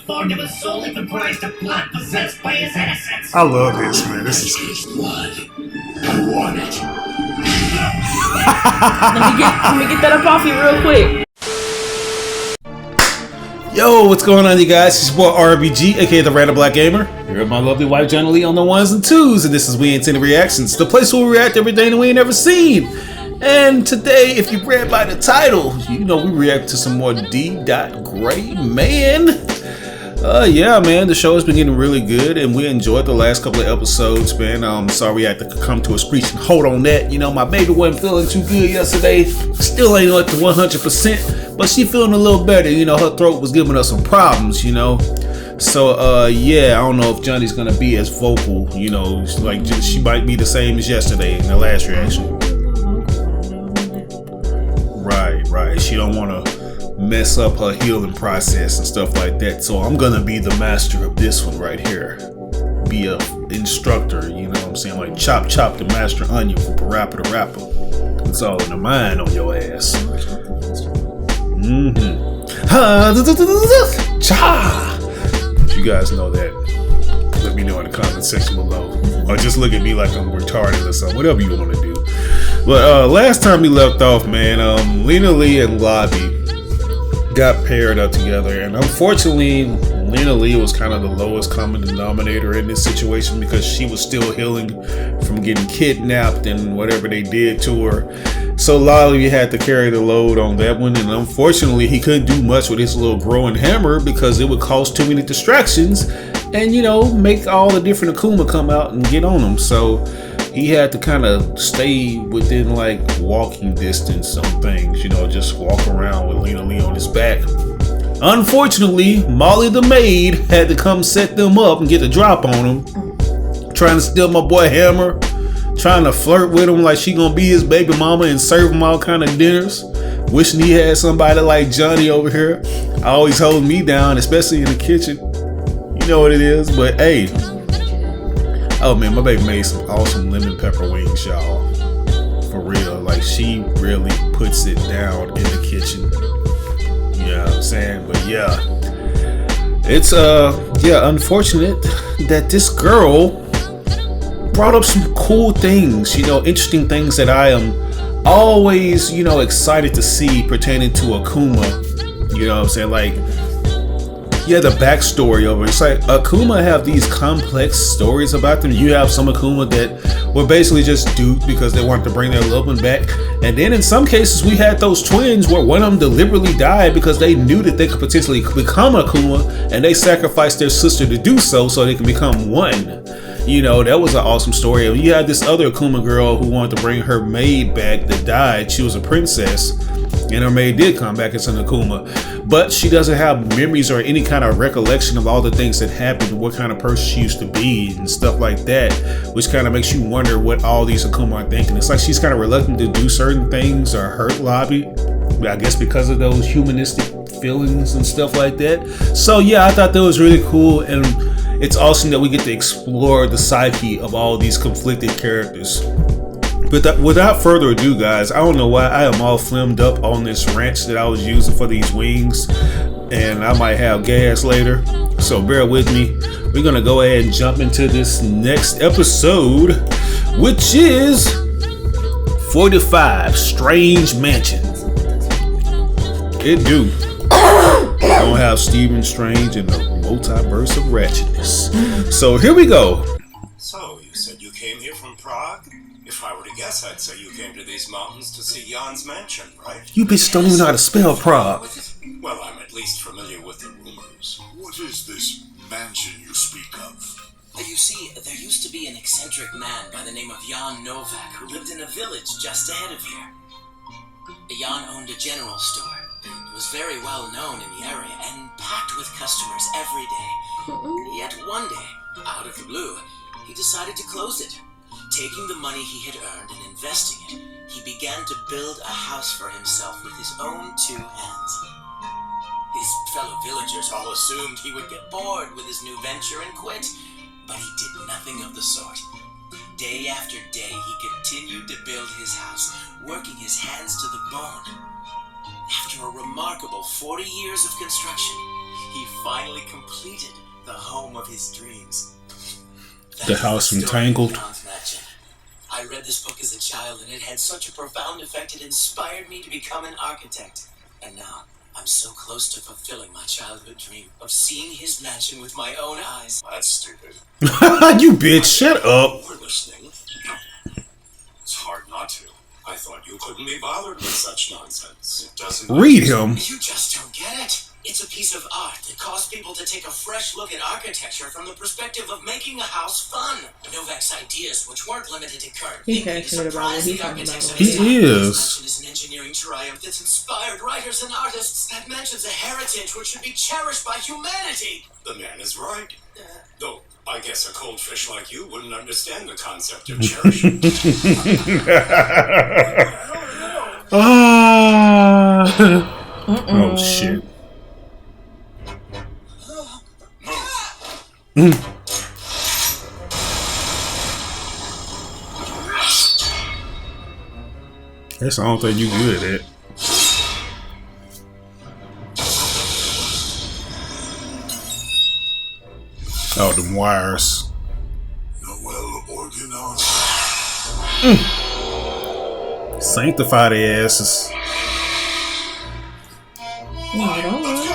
formed of a soul that comprised of blood possessed by his innocence. I love this, man. This is his blood. I want it. let me get that up off you real quick. Yo, what's going on, you guys? It's your boy RBG, aka the Random Black Gamer. Here with my lovely wife, Johnny Lee, on the ones and twos, and this is We Ain't Seen the Reactions, the place where we react to everything that we ain't never seen. And today, if you read by the title, you know we react to some more D.Gray-Man. Yeah, man, the show has been getting really good, and we enjoyed the last couple of episodes, man. Sorry we had to come to a screeching halt on that. You know, my baby wasn't feeling too good yesterday. Still ain't at the 100%, but she feeling a little better. You know, her throat was giving us some problems, you know. So, yeah, I don't know if Johnny's gonna be as vocal, you know, like she might be the same as yesterday in the last reaction. Right. She don't want to mess up her healing process and stuff like that. So I'm gonna be the master of this one right here. Be a instructor, you know what I'm saying? Like chop the master onion from rapper to rapper. It's all in the mind on your ass. Cha! If you guys know that, let me know in the comment section below. Or just look at me like I'm retarded or something. Whatever you want to do. But last time we left off, man, Lena Lee and Lobby got paired up together, and unfortunately Lena Lee was kind of the lowest common denominator in this situation because she was still healing from getting kidnapped and whatever they did to her. So Lolly had to carry the load on that one, and unfortunately he couldn't do much with his little growing hammer because it would cause too many distractions and, you know, make all the different Akuma come out and get on him. So he had to kind of stay within like walking distance on things, you know, just walk around with Lena Lee on his back. Unfortunately, Molly the maid had to come set them up and get the drop on him, trying to steal my boy hammer, trying to flirt with him like she gonna be his baby mama and serve him all kind of dinners, wishing he had somebody like Johnny over here, always holding me down, especially in the kitchen. You know what it is, but hey. Oh man, my baby made some awesome lemon pepper wings, y'all. For real, like she really puts it down in the kitchen. You know what I'm saying? But yeah, it's unfortunate that this girl brought up some cool things, you know, interesting things that I am always, you know, excited to see pertaining to Akuma. You know what I'm saying? Like, yeah, the backstory of it. It's like Akuma have these complex stories about them. You have some Akuma that were basically just duped because they wanted to bring their loved one back. And then in some cases, we had those twins where one of them deliberately died because they knew that they could potentially become Akuma, and they sacrificed their sister to do so they can become one. You know, that was an awesome story. And you had this other Akuma girl who wanted to bring her maid back that died. She was a princess, and her maid did come back as an Akuma, but she doesn't have memories or any kind of recollection of all the things that happened, what kind of person she used to be and stuff like that, which kind of makes you wonder what all these Akuma are thinking. It's like she's kind of reluctant to do certain things or hurt Lobby, I guess because of those humanistic feelings and stuff like that. So yeah, I thought that was really cool, and it's awesome that we get to explore the psyche of all these conflicted characters. But without further ado, guys, I don't know why I am all flimmed up on this wrench that I was using for these wings, and I might have gas later, so bear with me. We're gonna go ahead and jump into this next episode, which is 45 Strange Mansion. It do. We're gonna have Stephen Strange in the multiverse of ratchetness. So here we go. So, you said you came here from Prague? If I were to guess, I'd say you came to these mountains to see Jan's mansion, right? You bitches don't even know how to spell Prague. Well, I'm at least familiar with the rumors. What is this mansion you speak of? You see, there used to be an eccentric man by the name of Jan Novak who lived in a village just ahead of here. Jan owned a general store. It was very well known in the area and packed with customers every day. Yet one day, out of the blue, he decided to close it. Taking the money he had earned and investing it, he began to build a house for himself with his own two hands. His fellow villagers all assumed he would get bored with his new venture and quit, but he did nothing of the sort. Day after day, he continued to build his house, working his hands to the bone. After a remarkable 40 years of construction, he finally completed the home of his dreams. The house from Tangled. I read this book as a child, and it had such a profound effect. It inspired me to become an architect. And now, I'm so close to fulfilling my childhood dream of seeing his mansion with my own eyes. That's stupid. You bitch, shut up. We're listening. It's hard not to. I thought you couldn't be bothered with such nonsense. It doesn't Read him. You just don't get it. It's a piece of art that caused people to take a fresh look at architecture from the perspective of making a house fun. Novak's ideas, which weren't limited to current He's thinking, passionate about what surprised he's the talking architects about. of his He time. is. This mansion is an engineering triumph that's inspired writers and artists. That mansion's a heritage which should be cherished by humanity. The man is right. Though, I guess a cold fish like you wouldn't understand the concept of cherishing. Oh shit. That's the only thing you good at. Oh, them wires. You're well organized. Sanctify their asses. No, don't run.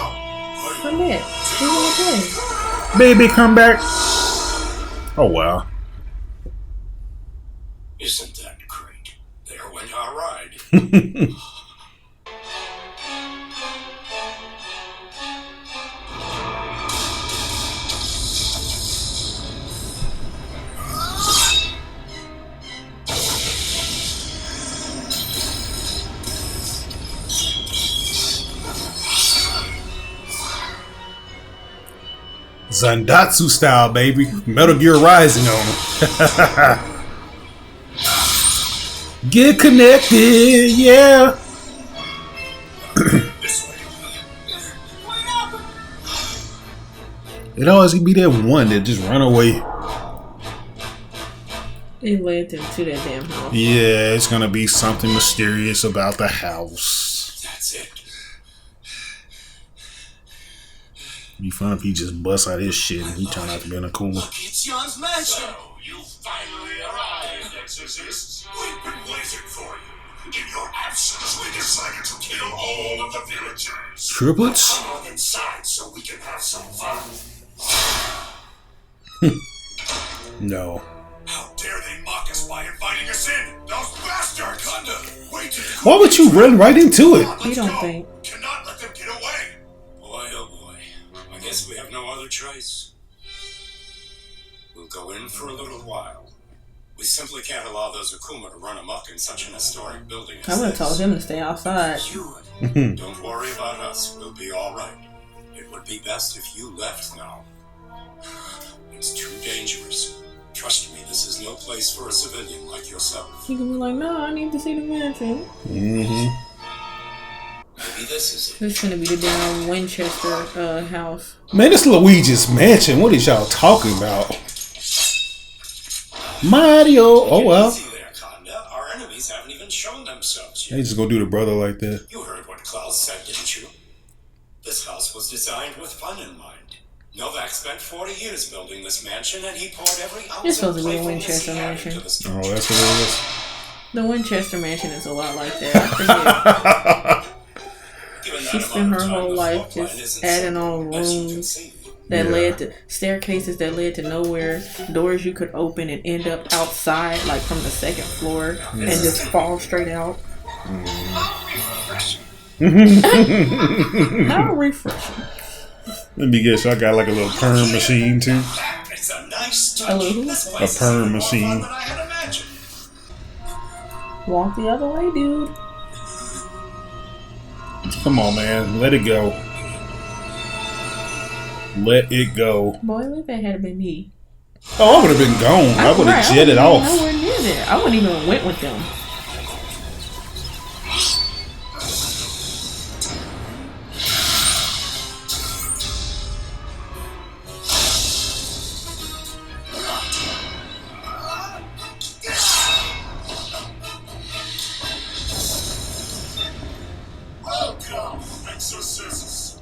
Come back. Do all day. Baby, come back. Oh, wow. Isn't that great? There went our ride. Zandatsu style, baby. Metal Gear Rising on him. Get connected, yeah. This way. It always be that one that just run away. It led them to that damn house. Yeah, it's gonna be something mysterious about the house. That's it. Be fun if he just busts out his shit and he turn out to be an Akuma. Look, it's Jan's mansion. So, you finally arrived, exorcists. We've been waiting for you. In your absence, we decided to kill all of the villagers. Triplets? Come on inside so we can have some fun. No. How dare they mock us by inviting us in? Those bastards! Kunda, wait till Why would you run right into it? You don't think. Cannot let them get away. Boy, oh boy. I guess we have no other choice. We'll go in for a little while. We simply can't allow those Akuma to run amok in such an historic building as I would have this. told him to stay outside. You would. Don't worry about us. We'll be all right. It would be best if you left now. It's too dangerous. Trust me, this is no place for a civilian like yourself. He can be like, no, I need to see the mansion. Mm-hmm. Maybe this is it. This is gonna be the damn Winchester house. Man, this Luigi's mansion. What is y'all talking about? Mario. Oh well. Easy there, Kanda. Our enemies haven't even shown themselves They yet. just gonna do the brother like that. You heard what Klaus said, didn't you? This house was designed with fun in mind. Novak spent 40 years building this mansion, and he poured every ounce It's supposed of to be a playfulness Winchester he had mansion. into the Oh, structure. that's what it is. The Winchester mansion is a lot like that. I forget. Given She that spent amount her of time, whole the life floor plan just isn't adding simple, on as you can rooms see. that Yeah. led to staircases that led to nowhere, doors you could open and end up outside, like from the second floor, and just fall straight out. How refreshing. Let me guess. I got like a little perm machine too. It's a nice touch. Hello? This place is perm even more machine. fun than I had imagined. Walk the other way, dude. Come on, man. Let it go. Let it go. Boy, if that had been me. Oh, I would have been gone. I would have jetted off. I wouldn't near there. I wouldn't even went with them. Welcome, exorcists.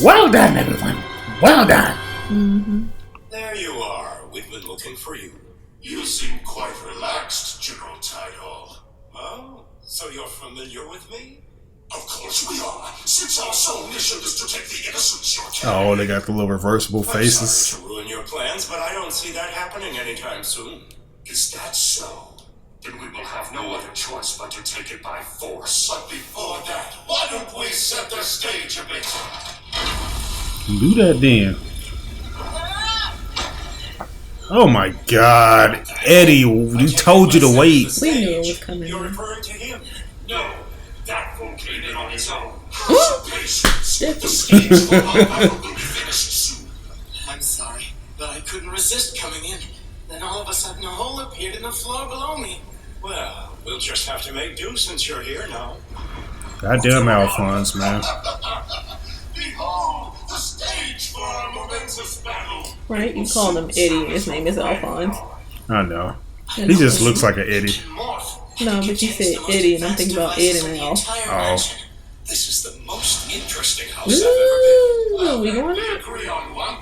Well done, everyone. Well done. There you are. We've been looking for you. You seem quite relaxed, General Tidal. Oh, so you're familiar with me? Of course we are, since our sole mission is to take the innocents you're Oh, carrying. they got the little reversible I'm faces. sorry to ruin your plans, but I don't see that happening anytime soon. Is that so? Then we will have no other choice but to take it by force. But before that, why don't we set the stage a bit? Do that then. Oh my God, Eddie, we told you to wait. We knew it was coming. You're referring to him. No, that fool came in on his own. Have some patience. The Different. stage for our battle will be finished soon. I'm sorry, but I couldn't resist coming in. Then all of a sudden a hole appeared in the floor below me. Well, we'll just have to make do since you're here now. Goddamn Alphonse, man. Behold, the stage for our momentous battle. Right? You called him Eddie, and his name is Alphonse. I know. He just looks like an Eddie. Morph. No, but you said Eddie, and I'm thinking about Ed and Al. Oh. This is the most interesting house I've ever Ooh, we going up. Agree on one.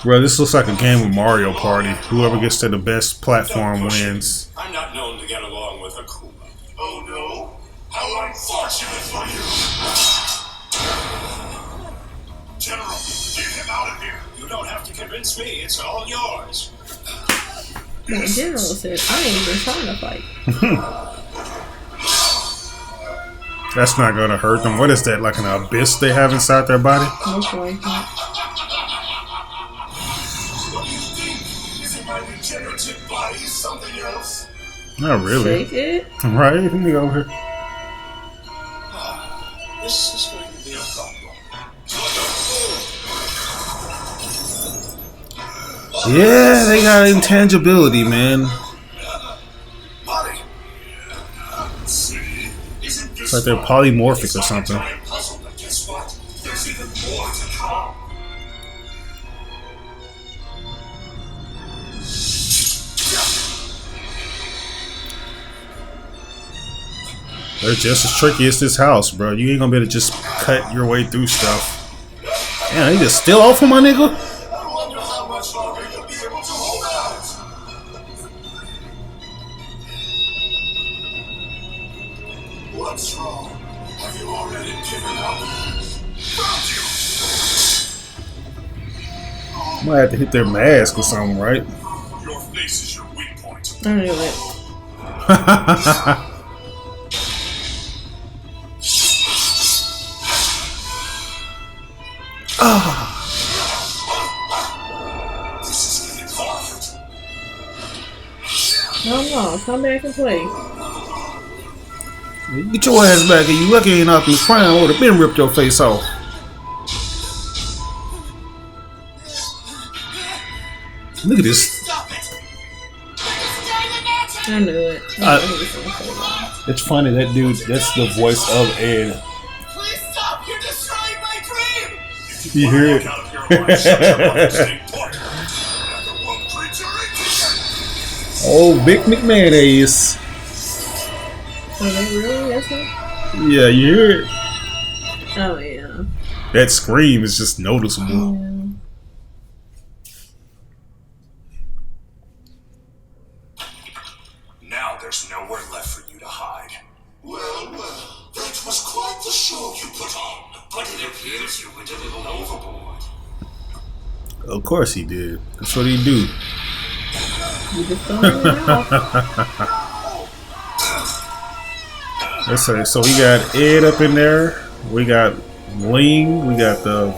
Bro, this looks like a game of Mario Party. Whoever gets to the best platform wins. been. I'm not known to get along with Akuma. Oh no? How unfortunate for you! General, get him out of here! You don't have to convince me. It's all yours. The general said, I ain't even trying to fight. That's not gonna hurt them. What is that, like an abyss they have inside their body? Most likely. What do you think? Isn't my regenerative body something else? Not really. Shake it. Right? Let me go over here. This is going to be a problem. Yeah, they got intangibility, man. Body. See? Isn't this It's like they're polymorphic or something. giant puzzle, but guess what? There's even more to come. They're just as tricky as this house, bro. You ain't gonna be able to just cut your way through stuff. Damn, they just steal off of my nigga? I wonder how much longer you'll be able to hold out. What's wrong? Have you already given up? Found you! Might have to hit their mask or something, right? Your face is your weak point. I knew it. This is getting hard. No, come back and play. Get your ass back here. You lucky ain't out through crime. I would have been ripped your face off. Look at this. Stop it! I knew it. I knew he was gonna say that. It's funny, that dude, that's the voice of Ed. Please stop! You're destroying my dream! You hear it? Out of here alive, shut your mouth, stay put. Another one creature eating. Oh, Big McMahon. Oh, they really? That's it? Yeah, you hear it? Oh, yeah. That scream is just noticeable. Yeah. Now there's nowhere left for you to hide. Well, that was quite the show you put on. But it appears you went a little overboard. Of course he did. That's what he do. You just don't know. Let's say, so we got Ed up in there. We got Ling. We got the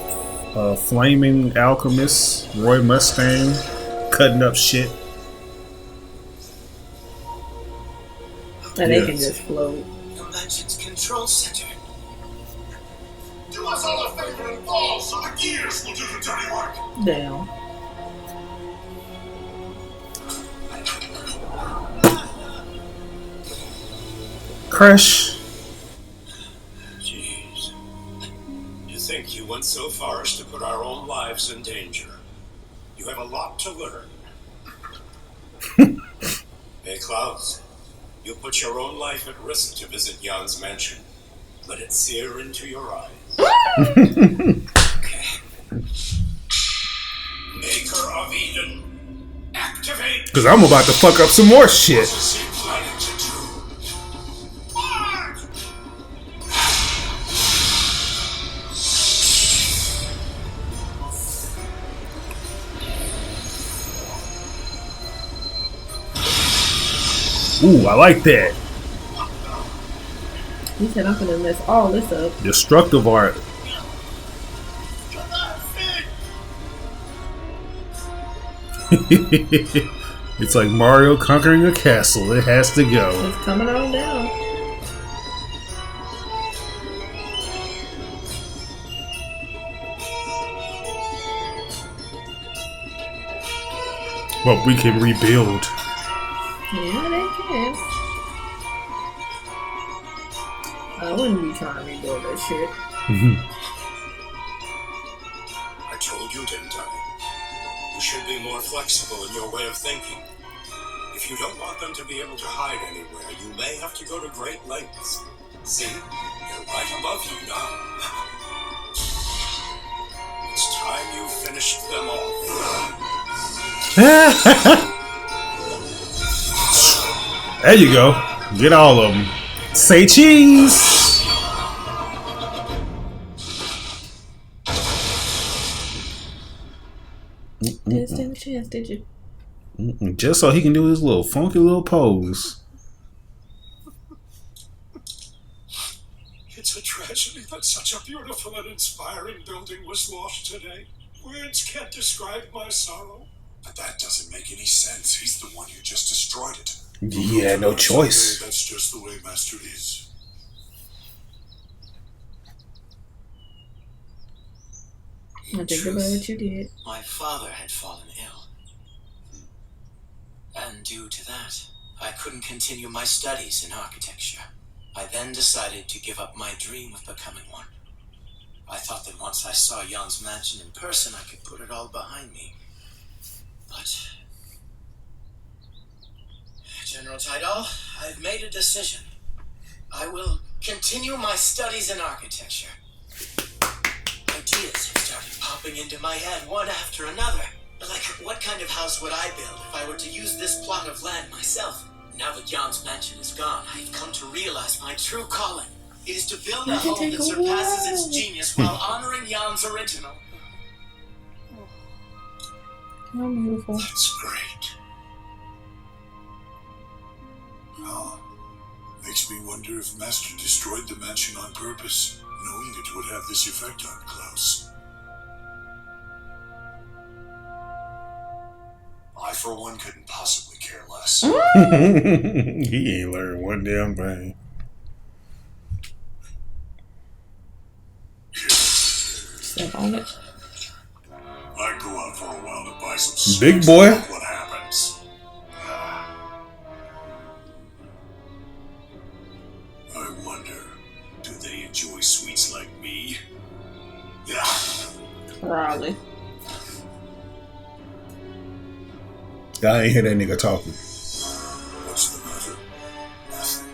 Flaming Alchemist, Roy Mustang, cutting up shit. And they can just float. The Legends Control Center. Do us all a favor and fall so the gears will do the dirty work. Down. Crash. Jeez. You think you went so far as to put our own lives in danger? You have a lot to learn. Hey, Klaus. You put your own life at risk to visit Jan's mansion. Let it sear into your eyes. Okay. Cause I'm about to fuck up some more shit. What's he planning to do? Ooh, I like that. He said I'm gonna mess all this up. Destructive art. It's like Mario conquering a castle. It has to go. It's coming on down. But we can rebuild. Yeah, they can. I wouldn't be trying to rebuild that shit. I told you, didn't I? You should be more flexible in your way of thinking. If you don't want them to be able to hide anywhere, you may have to go to great lengths. See? They're right above you now. It's time you finished them off. There you go. Get all of them. Say cheese. Didn't stand a chance, did you? Just so he can do his little funky little pose. It's a tragedy that such a beautiful and inspiring building was lost today. Words can't describe my sorrow. But that doesn't make any sense. He's the one who just destroyed it. Yeah, no choice. That's just the way Master is. I think about what you did. My father had fallen ill. And due to that, I couldn't continue my studies in architecture. I then decided to give up my dream of becoming one. I thought that once I saw Jan's mansion in person, I could put it all behind me. But... General Tidal, I've made a decision. I will continue my studies in architecture. Ideas have started popping into my head one after another. Like, what kind of house would I build if I were to use this plot of land myself? Now that Jan's mansion is gone, I've come to realize my true calling. It is to build a home that surpasses its genius while honoring Jan's original. How beautiful. That's great. Oh, makes me wonder if Master destroyed the mansion on purpose, knowing it would have this effect on Klaus. I, for one, couldn't possibly care less. He ain't learned one damn thing. Step on it. I go out for a while to buy some Big snacks boy. and look what happens. I wonder, do they enjoy sweets like me? Yeah. Probably. I ain't hear that nigga talking. What's the matter? Nothing.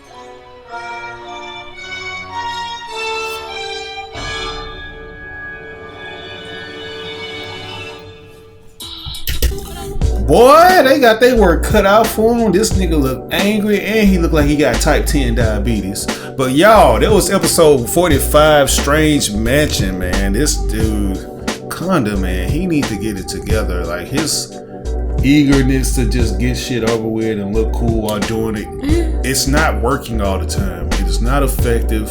Boy, they got their work cut out for him. This nigga look angry and he look like he got type 10 diabetes. But y'all, that was episode 45, Strange Mansion, man. This dude, Conda, man, he needs to get it together. Like, his eagerness to just get shit over with and look cool while doing it, it's not working all the time. It is not effective.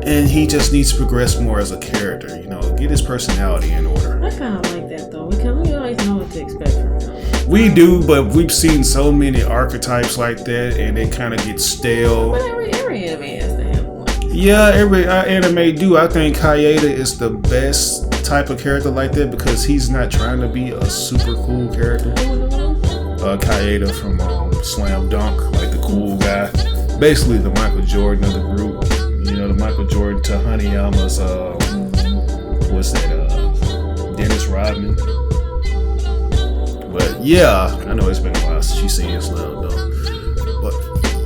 And he just needs to progress more as a character, you know, get his personality in order. I kind of like that though, because we always know what to expect from him. We do, but we've seen so many archetypes like that, and they kind of get stale. But every anime has to have one. Yeah, every anime do. I think Kaeda is the best type of character like that because he's not trying to be a super cool character. Kaeda from Slam Dunk, like the cool guy. Basically the Michael Jordan of the group. You know, the Michael Jordan to Hanayama's, what's that, Dennis Rodman. But yeah, I know it's been a while since you've seen Slam Dunk. But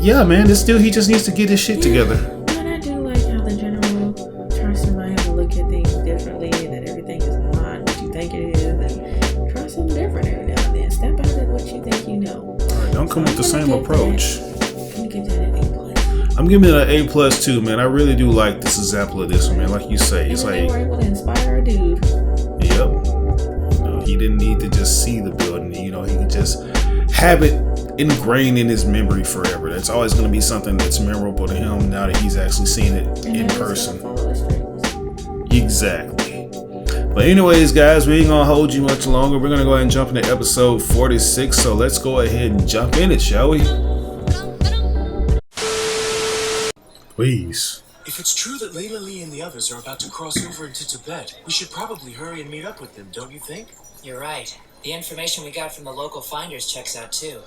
yeah, man, it's still, he just needs to get his shit together. But I do like how the general tries to remind him to look at things differently and that everything is not what you think it is. And try something different every now and then. Step out of what you think you know. come with the same approach. Let me give that an A+. I'm giving it an A+ too, man. I really do like this example of this one, man. Like you say, it's They like, were able to inspire a dude. yep. You know, he didn't need to just see the building. You know, he could just have it ingrained in his memory forever. That's always going to be something that's memorable to him now that he's actually seen it in person. Exactly. But anyways, guys, we ain't gonna hold you much longer. We're gonna go ahead and jump into episode 46. So let's go ahead and jump in it, shall we? Please. If it's true that Layla Lee and the others are about to cross over into Tibet, we should probably hurry and meet up with them, don't you think? You're right. The information we got from the local finders checks out too.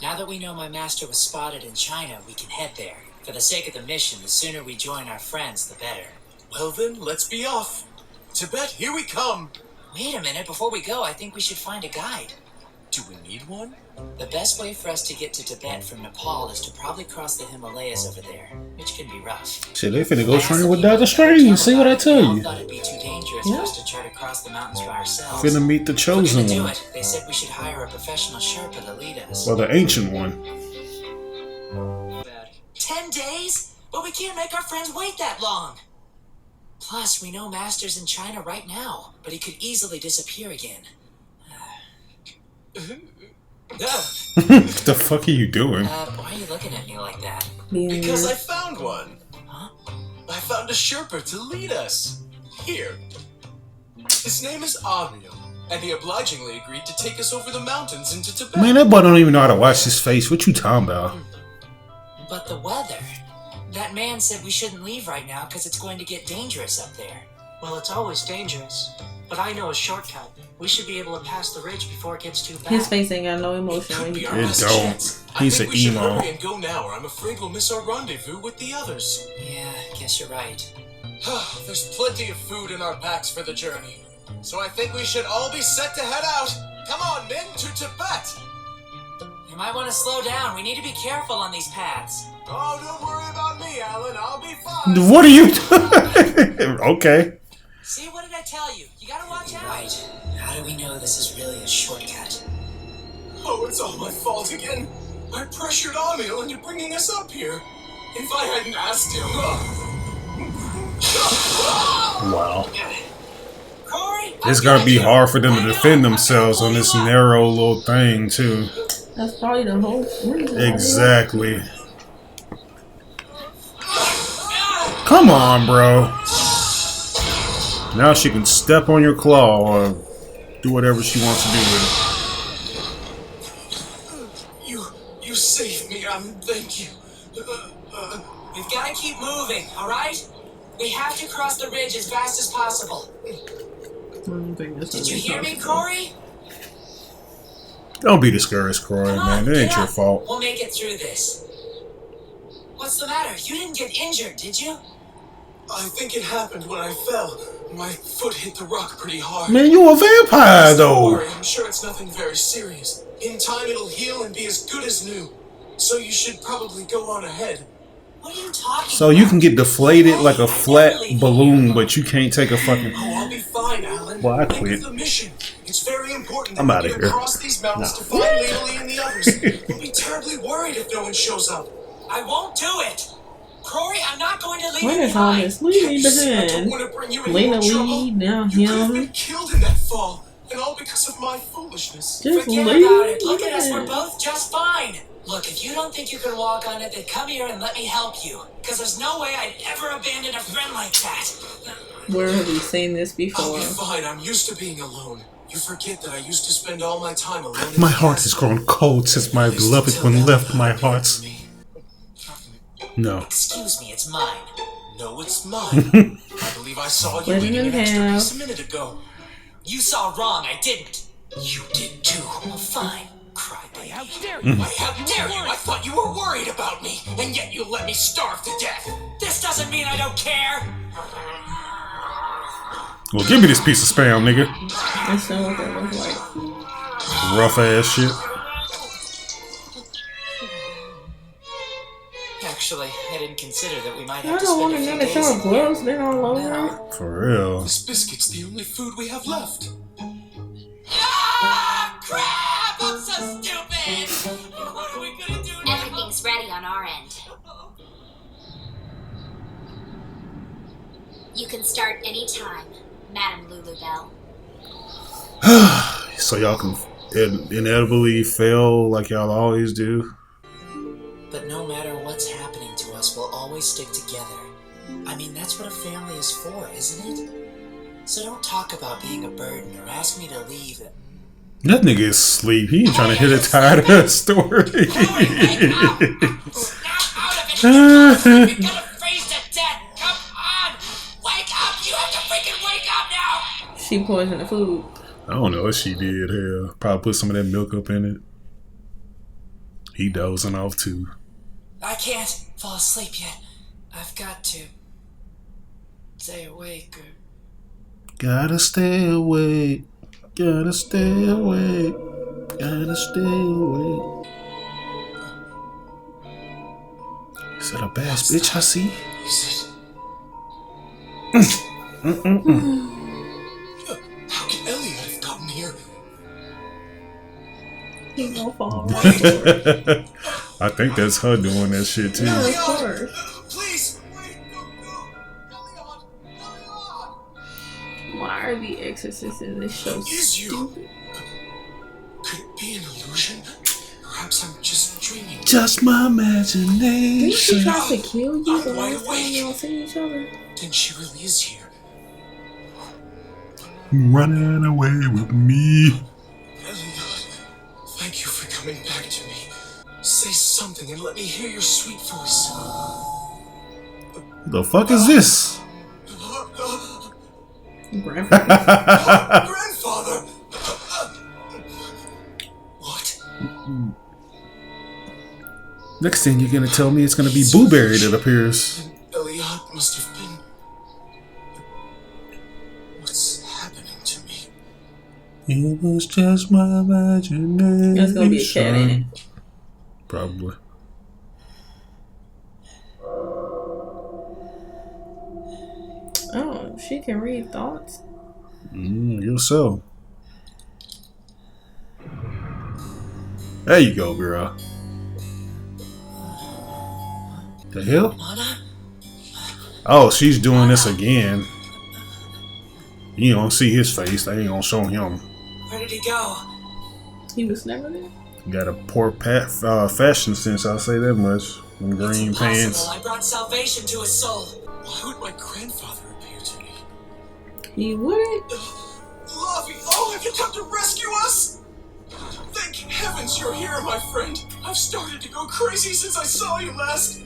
Now that we know my master was spotted in China, we can head there. For the sake of the mission, the sooner we join our friends, the better. Well then, let's be off. Tibet, here we come! Wait a minute, before we go, I think we should find a guide. Do we need one? The best way for us to get to Tibet from Nepal is to probably cross the Himalayas over there, which can be rough. Shit, they finna go train with Dr. Strange. See what I tell you. I thought it'd be too dangerous for us to try to cross the mountains by ourselves. Finna meet the If we're chosen gonna do one. it, they said we should hire a professional Sherpa to lead us. Well, the ancient one. 10 days? But we can't make our friends wait that long. Plus, we know Master's in China right now, but he could easily disappear again. What the fuck are you doing? Why are you looking at me like that? Because I found one! Huh? I found a Sherpa to lead us. Here. His name is Ariel, and he obligingly agreed to take us over the mountains into Tibet. Man, that boy don't even know how to watch his face. What you talking about? But the weather. That man said we shouldn't leave right now because it's going to get dangerous up there. Well, it's always dangerous, but I know a shortcut. We should be able to pass the ridge before it gets too bad. His face ain't got no emotion when he Be our It best don't. chance. He's I an think we should emo. hurry and go now, or I'm afraid we'll miss our rendezvous with the others. Yeah, guess you're right. There's plenty of food in our packs for the journey, so I think we should all be set to head out. Come on, men, to Tibet! You might want to slow down. We need to be careful on these paths. Oh, don't worry about me, Alan. I'll be fine. What are you doing? Okay. See, what did I tell you? You gotta watch out. Right. How do we know this is really a shortcut? Oh, it's all my fault again. I pressured Amil into bringing us up here. If I hadn't asked him... Wow. Corey, It's gotta be hard for them to defend themselves on this narrow little thing, too. That's probably the whole reason. Exactly. Come on, bro. Now she can step on your claw or do whatever she wants to do with it. You saved me, Alan. Thank you. We've got to keep moving, all right? We have to cross the ridge as fast as possible. Did you hear me, Corey? Don't be discouraged, Corey, Come man. on, It ain't get your up. fault. We'll make it through this. What's the matter? You didn't get injured, did you? I think it happened when I fell. My foot hit the rock pretty hard. Man, you a vampire, Don't though. worry, I'm sure it's nothing very serious. In time, it'll heal and be as good as new. So you should probably go on ahead. What are you talking So you can get deflated like a flat balloon, but you can't take a fucking... Oh, I'll be fine, Alan. Well, I Think quit. of the mission. It's very important that I'm we outta get here. across these mountains to find Layla and the others. We'll be terribly worried if no one shows up. I won't do it. Corey, I'm not going to leave What you is all behind. this? Leave me I don't behind. want to bring you any more Lena trouble. Lee, now You could have him. been killed in that fall, and all because of my foolishness. Just Forget leave about it. Look at us. me. We're both just fine. Look, if you don't think you can walk on it, then come here and let me help you. Because there's no way I'd ever abandon a friend like that. Where have we seen this I'll before? be fine. I'm used to being alone. You forget that I used to spend all my time alone. My heart has grown cold since my beloved one left my heart. No. Excuse me, it's mine. No, it's mine. I believe I saw you Living eating in an extra hell. piece a minute ago. You saw wrong. I didn't. You did too. Well, fine. Crybaby. How dare you? How dare you? I thought you were worried about me, and yet you let me starve to death. This doesn't mean I don't care. Well, give me this piece of spam, nigga. That's not what that looks like. Rough ass shit. Actually, I didn't consider that we might I have to don't spend want a to few know that days your in here. gloves been all over it. For real. This biscuit's the only food we have left. Ah, crap! I'm so stupid! What are we You can start any time, Madam Lulubelle. So y'all can inevitably fail like y'all always do. But no matter what's happening to us, we'll always stick together. I mean, that's what a family is for, isn't it? So don't talk about being a burden or ask me to leave. That nigga is asleep. He ain't trying to hit a tired ass story. Chloe, wake up! Snap out of it! You're gonna freeze to death! Come on! Wake up! You have to freaking wake up now! She poisoned the food. I don't know what she did. Hell, probably put some of that milk up in it. He dozing off too. I can't fall asleep yet. I've got to stay awake. Gotta stay awake. Gotta stay awake. Gotta stay awake. Is that a bass bitch I see? How can Elliot have gotten here? He gonna fall. I think that's her doing that shit too. No, of course. Please! Why are the exorcists in this show stupid? Could it be an illusion? Perhaps I'm just dreaming. Just my Didn't imagination. she try to kill you the I'm wide last time awake. y'all see each other? Then she really is here. Running away with me. Elliot, thank you for coming back to me. Say something and let me hear your sweet voice. The fuck is this? Grandfather. Grandfather! What? Next thing you're gonna tell me it's gonna be Blueberry that appears. Elliot must have been. What's happening to me? It was just my imagination. There's gonna be a cat in it. Probably. Oh, she can read thoughts. Guess so. There you go, girl. The hell? Oh, she's doing this again. You don't see his face. They ain't gonna show him. Where did he go? He was never there. Got a poor fashion sense, I'll say that much. Them green It's pants. impossible. I brought salvation to his soul. Why would my grandfather appear to me? He wouldn't. Lovey, oh, have you come to rescue us? Thank heavens you're here, my friend. I've started to go crazy since I saw you last.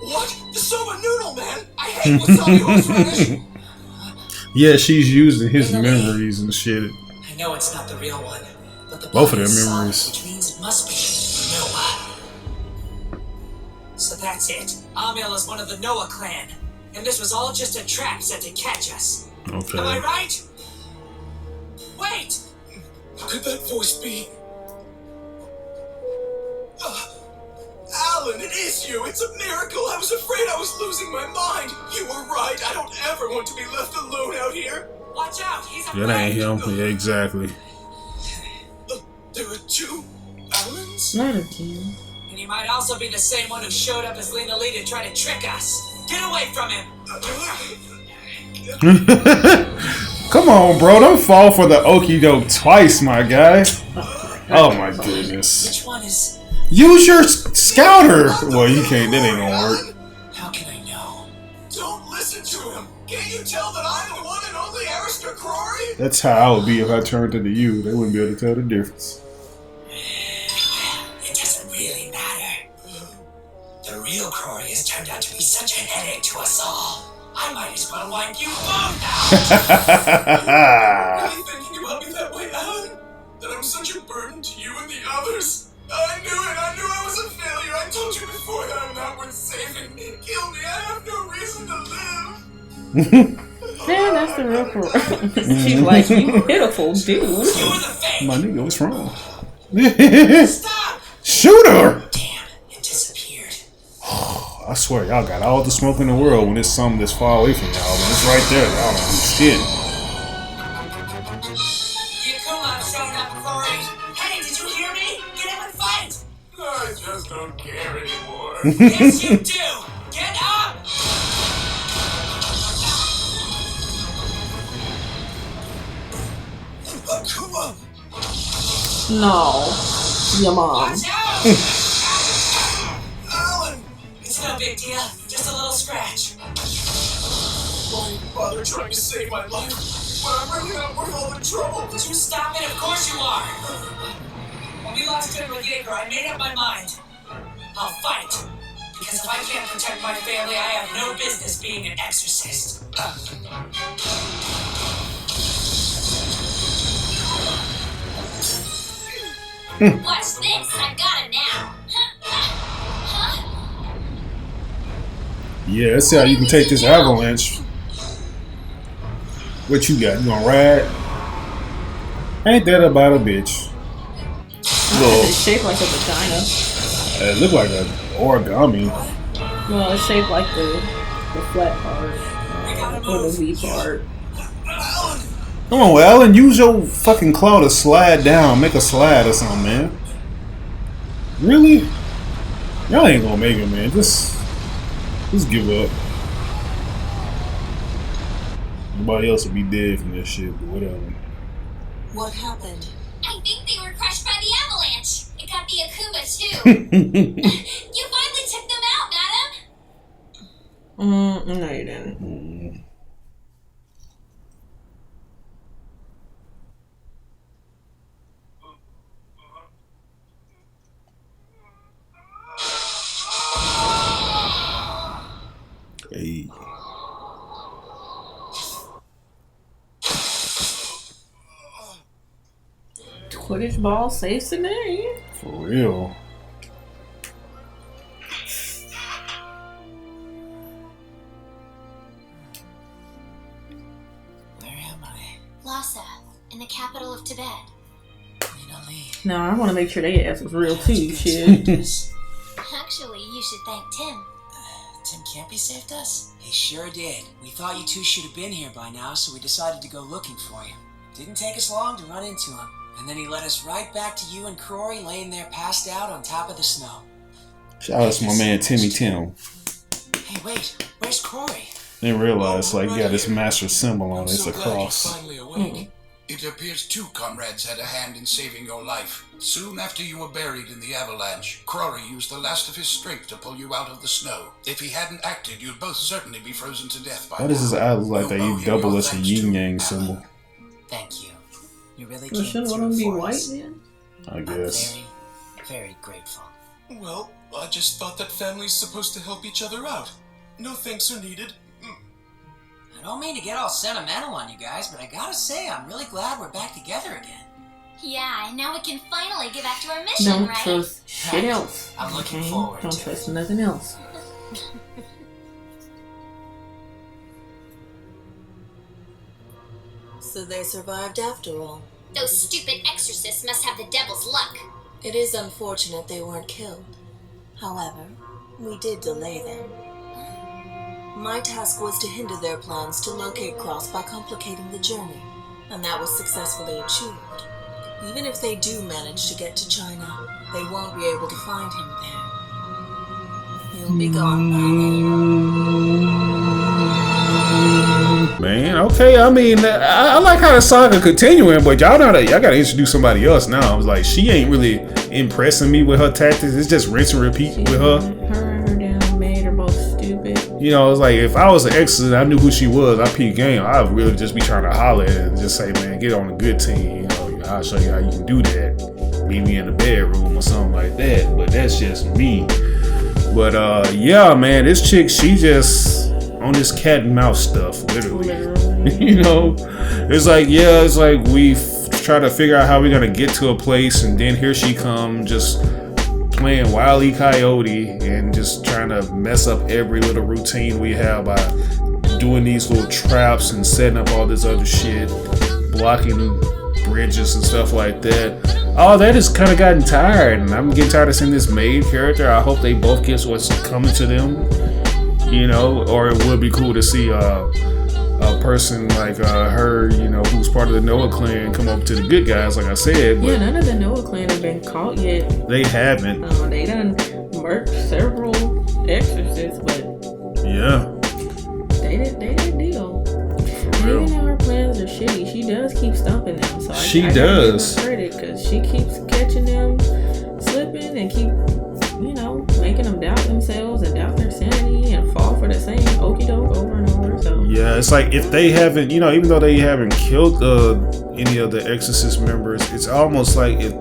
What? The soba noodle, man! I hate wasabi horseradish! Yeah, she's using his memories and shit. I know it's not the real one, but the Both of their blood is solid, memories. which means it must be Noah. So that's it. Amil is one of the Noah clan, and this was all just a trap set to catch us. Okay. Am I right? Wait! How could that voice be? Alan, it is you! It's a miracle! I was afraid I was losing my mind! You were right! I don't ever want to be left alone out here! Watch out! He's a That ain't him. Yeah, exactly. There are two Alans? Not again. And he might also be the same one who showed up as Lena Lee to try to trick us. Get away from him! Come on, bro. Don't fall for the okie doke twice, my guy. Oh my goodness. Which one is... Use your scouter. Well, you can't. That ain't gonna work. How can I know? Don't listen to him! Can't you tell that I'm the one and only Aristotle Crory? That's how I would be if I turned into you. They wouldn't be able to tell the difference. It doesn't really matter. The real Crory has turned out to be such a headache to us all. I might as well wipe you both out! Really thinking about me that way, Alan? That I'm such a burden to you and the others? I knew it! I knew I was a failure! I told you before that I'm not worth saving! Kill me! I have no reason to live! Man, that's the real Crory. She's like, you pitiful dude. My nigga, what's wrong? Stop! Shoot her! Damn, it disappeared. I swear, y'all got all the smoke in the world when it's something that's far away from y'all, but it's right there. Y'all don't do shit. Yakuma's showing up, Crory. Hey, did you hear me? Get up and fight! I just don't care anymore. Yes, you do! Get up! Akuma! No. Your mom. Watch out! Alan! It's no big deal. Just a little scratch. Why bother trying to save my life when I'm really not worth all the trouble? Would you stop it? Of course you are. When we lost General Yeager, I made up my mind. I'll fight. Because if I can't protect my family, I have no business being an exorcist. Watch this, I got it now. Yeah, let's see how you can take this avalanche. What you got? You gonna ride? Ain't that about a bitch? It's shaped like a vagina. It look like an origami. Well, it's shaped like the flat part. Or the V part. Come on, Alan, use your fucking claw to slide down. Make a slide or something, man. Really? Y'all ain't gonna make it, man. Just give up. Nobody else will be dead from this shit, but whatever. What happened? I think they were crushed by the avalanche. It got the Akuma too. You finally took them out, madam. No, you didn't. Hey. Quidditch ball saves the day. For real. Where am I? Lhasa, in the capital of Tibet. No, I want to make sure they ass was real too. Shit. Actually, you should thank Tim. Tim Campy saved us? He sure did. We thought you two should have been here by now, so we decided to go looking for you. Didn't take us long to run into him. And then he led us right back to you and Crory laying there passed out on top of the snow. Shout out to my man Timmy Tim. Hey, wait. Where's Crory? Didn't realize, like, you got this master symbol on it. It's a cross. Finally awake. It appears two comrades had a hand in saving your life. Soon after you were buried in the avalanche, Crory used the last of his strength to pull you out of the snow. If he hadn't acted, you'd both certainly be frozen to death by now. Why does his eye look like they double as a yin yang symbol? Thank you. You really Well, came shouldn't one through of them be for white us. then? I guess. I'm very, very grateful. Well, I just thought that family's supposed to help each other out. No thanks are needed. I don't mean to get all sentimental on you guys, but I gotta say, I'm really glad we're back together again. Yeah, and now we can finally get back to our mission, Don't right? trust shit else. I'm looking Okay? forward Don't to trust nothing else. So they survived after all. Those stupid exorcists must have the devil's luck. It is unfortunate they weren't killed. However, we did delay them. My task was to hinder their plans to locate Cross by complicating the journey, and that was successfully achieved. Even if they do manage to get to China, they won't be able to find him there. He'll be gone by then. Man, okay. I mean, I like how the saga continuing, but y'all gotta introduce somebody else now. I was like, she ain't really impressing me with her tactics. It's just rinse and repeat with her. Her and her damn maid are both stupid. You know, it's like if I was an exorcist, I knew who she was. I peep game. I'd really just be trying to holler and just say, man, get on a good team. You know, I'll show you how you can do that. Meet me in the bedroom or something like that. But that's just me. But yeah, man, this chick, she just on this cat and mouse stuff, literally. You know, it's like, yeah, it's like we try to figure out how we're gonna get to a place, and then here she come, just playing Wile E. Coyote and just trying to mess up every little routine we have by doing these little traps and setting up all this other shit, blocking bridges and stuff like that. All that has kind of gotten tired, and I'm getting tired of seeing this maid character. I hope they both get what's coming to them, you know, or it would be cool to see a person like her, you know, who's part of the Noah clan come up to the good guys, like I said. But Yeah, none of the Noah clan have been caught yet. they haven't. They done murked several exorcists, but Yeah. they didn't deal. And even though her plans are shitty, she does does keep stumping them. So She I does. give her credit because she keeps catching them slipping and keep, you know, making them doubt themselves and doubt their sanity and fall for the same okie doke over and over. So yeah, it's like if they haven't, you know, even though they haven't killed any of the Exorcist members, it's almost like if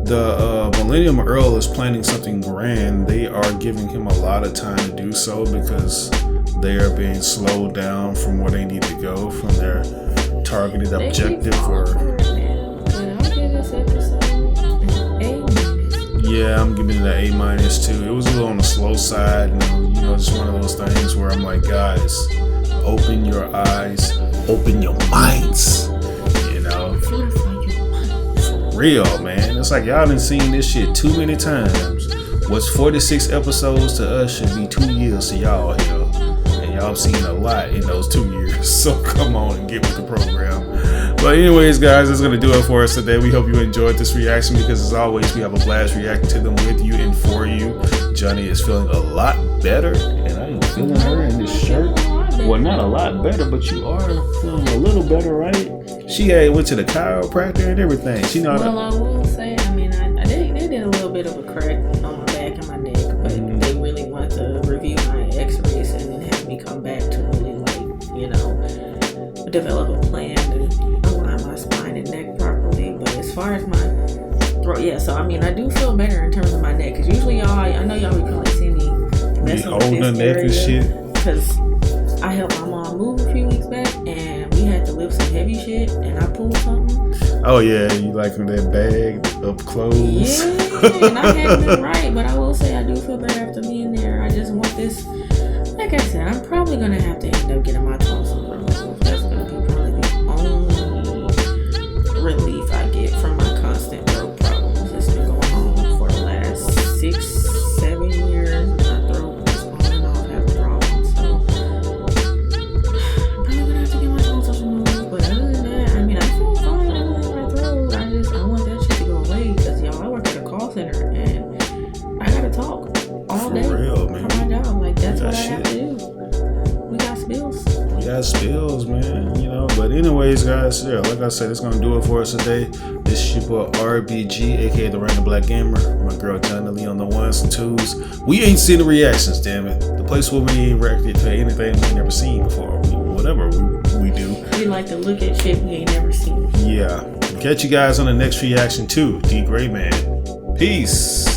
the Millennium Earl is planning something grand, they are giving him a lot of time to do so because they are being slowed down from where they need to go from their targeted they objective. keep Or falling for it, man. But I'll give this episode an A-. yeah, I'm giving it an A- too. It was a little on the slow side, and you know, just one of those things where I'm like, guys, open your eyes, open your minds, you know. For real, man. It's like y'all done seen this shit too many times. What's 46 episodes to us should be 2 years to y'all here. And y'all have seen a lot in those 2 years. So come on and get with the program. But anyways, guys, that's going to do it for us today. We hope you enjoyed this reaction because as always, we have a blast reacting to them with you and for you. Johnny is feeling a lot better. And I am feeling her in this shirt. Well, not a lot better, but you are feeling a little better, right? She went to the chiropractor and everything. She know well, I will say, I mean, they did a little bit of a crack on my back and my neck, but they really want to review my x-rays and then have me come back to really, like, you know, develop a plan to align my spine and neck properly. But as far as my throat, yeah, so I mean, I do feel better in terms of my neck, because usually y'all, I know y'all be probably seeing me messing with this neck and shit. because I helped my mom move a few weeks back and we had to lift some heavy shit and I pulled something. Oh yeah, you like that bag of clothes? Yeah, and I hadn't been right, but I will say I do feel better after being there. I just want this, like I said, I'm probably going to have to end up getting my tonsil removed. That's going to be probably the only relief I get from my constant throat problems. It's been going on for the last 6-7 years. My throat is on and off having problems, so I'm probably going to have to get my tonsils removed. But other than that, I mean, I feel fine other than my throat. I want that shit to go away because, y'all, I work at a call center and I got to talk all day For real, man. for my job. Like, that's what I shit. have to do. We got spills. We got spills, man, you know. But anyways, guys, yeah, like I said, it's gonna do it for us today. This is your boy RBG, aka the Random Black Gamer. My girl Johnny Lee on the ones and twos. We ain't seen the reactions, damn it. The place where we ain't reacted to anything we ain't never seen before. Whatever we do. We like to look at shit we ain't never seen. Yeah. Catch you guys on the next reaction to D.Gray-Man. Peace.